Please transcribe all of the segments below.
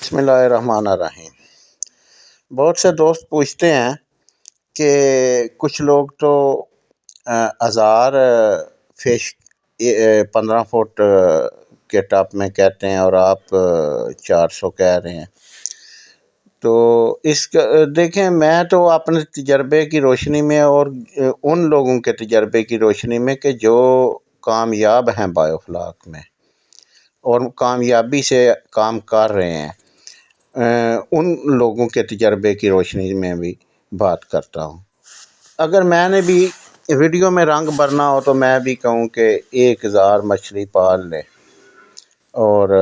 بسم اللہ الرحمن الرحیم۔ بہت سے دوست پوچھتے ہیں کہ کچھ لوگ تو 1000 فش 15 فٹ کے ٹاپ میں کہتے ہیں اور آپ 400 کہہ رہے ہیں۔ تو اس کا دیکھیں، میں تو اپنے تجربے کی روشنی میں اور ان لوگوں کے تجربے کی روشنی میں کہ جو کامیاب ہیں بایو فلاک میں اور کامیابی سے کام کر رہے ہیں، ان لوگوں کے تجربے کی روشنی میں بھی بات کرتا ہوں۔ اگر میں نے بھی ویڈیو میں رنگ بھرنا ہو تو میں بھی کہوں کہ 1000 مچھلی پال لے اور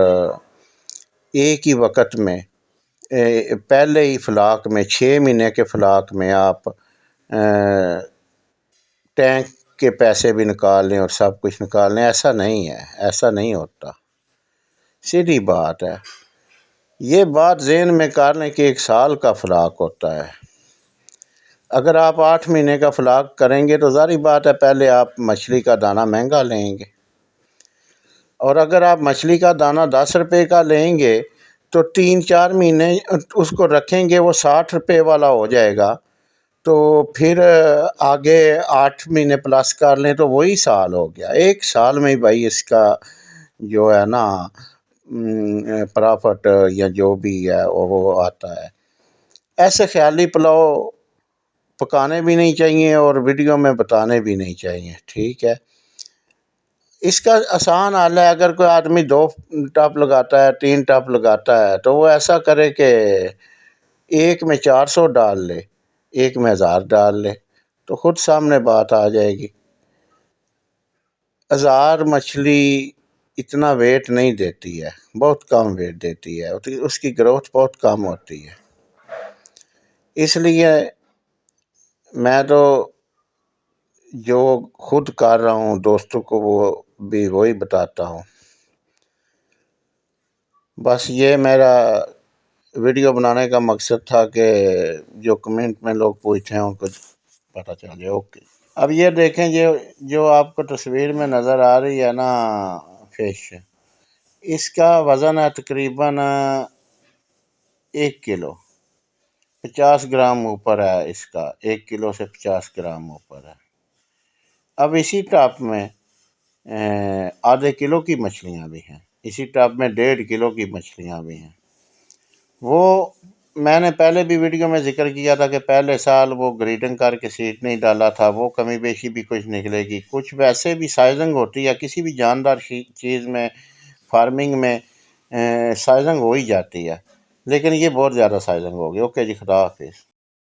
ایک ہی وقت میں پہلے ہی فلاک میں 6 مہینے کے فلاک میں آپ ٹینک کے پیسے بھی نکال لیں اور سب کچھ نکال لیں۔ ایسا نہیں ہے، ایسا نہیں ہوتا، سیدھی بات ہے۔ یہ بات ذہن میں کر لیں کہ 1 سال کا فلاک ہوتا ہے۔ اگر آپ 8 مہینے کا فلاک کریں گے تو ظاہری بات ہے پہلے آپ مچھلی کا دانہ مہنگا لیں گے، اور اگر آپ مچھلی کا دانہ 10 روپے کا لیں گے تو 3-4 مہینے اس کو رکھیں گے، وہ 60 روپے والا ہو جائے گا۔ تو پھر آگے 8 مہینے پلس کر لیں تو وہی سال ہو گیا۔ 1 سال میں بھائی اس کا جو ہے نا پرافٹ یا جو بھی ہے وہ آتا ہے۔ ایسے خیالی پلاؤ پکانے بھی نہیں چاہیے اور ویڈیو میں بتانے بھی نہیں چاہیے، ٹھیک ہے۔ اس کا آسان حل ہے، اگر کوئی آدمی 2 ٹب لگاتا ہے، 3 ٹب لگاتا ہے تو وہ ایسا کرے کہ ایک میں 400 ڈال لے، ایک میں 1000 ڈال لے، تو خود سامنے بات آ جائے گی۔ 1000 مچھلی اتنا ویٹ نہیں دیتی ہے، بہت کم ویٹ دیتی ہے، اس کی گروتھ بہت کم ہوتی ہے۔ اس لیے میں تو جو خود کر رہا ہوں دوستوں کو وہ بھی وہی بتاتا ہوں۔ بس یہ میرا ویڈیو بنانے کا مقصد تھا کہ جو کمنٹ میں لوگ پوچھتے ہیں ان کو پتہ چل جائے۔ اوکے، اب یہ دیکھیں، جو آپ کو تصویر میں نظر آ رہی ہے نا فش، اس کا وزن ہے تقریباً 1 کلو، 50 گرام اوپر ہے اس کا، 1 کلو سے 50 گرام اوپر ہے۔ اب اسی ٹاپ میں ½ کلو کی مچھلیاں بھی ہیں، اسی ٹاپ میں 1.5 کلو کی مچھلیاں بھی ہیں۔ وہ میں نے پہلے بھی ویڈیو میں ذکر کیا تھا کہ پہلے سال وہ گریڈنگ کر کے سیٹ نہیں ڈالا تھا، وہ کمی بیشی بھی کچھ نکلے گی، کچھ ویسے بھی سائزنگ ہوتی ہے کسی بھی جاندار چیز میں، فارمنگ میں سائزنگ ہو ہی جاتی ہے، لیکن یہ بہت زیادہ سائزنگ ہوگی۔ اوکے جی، خدا حافظ۔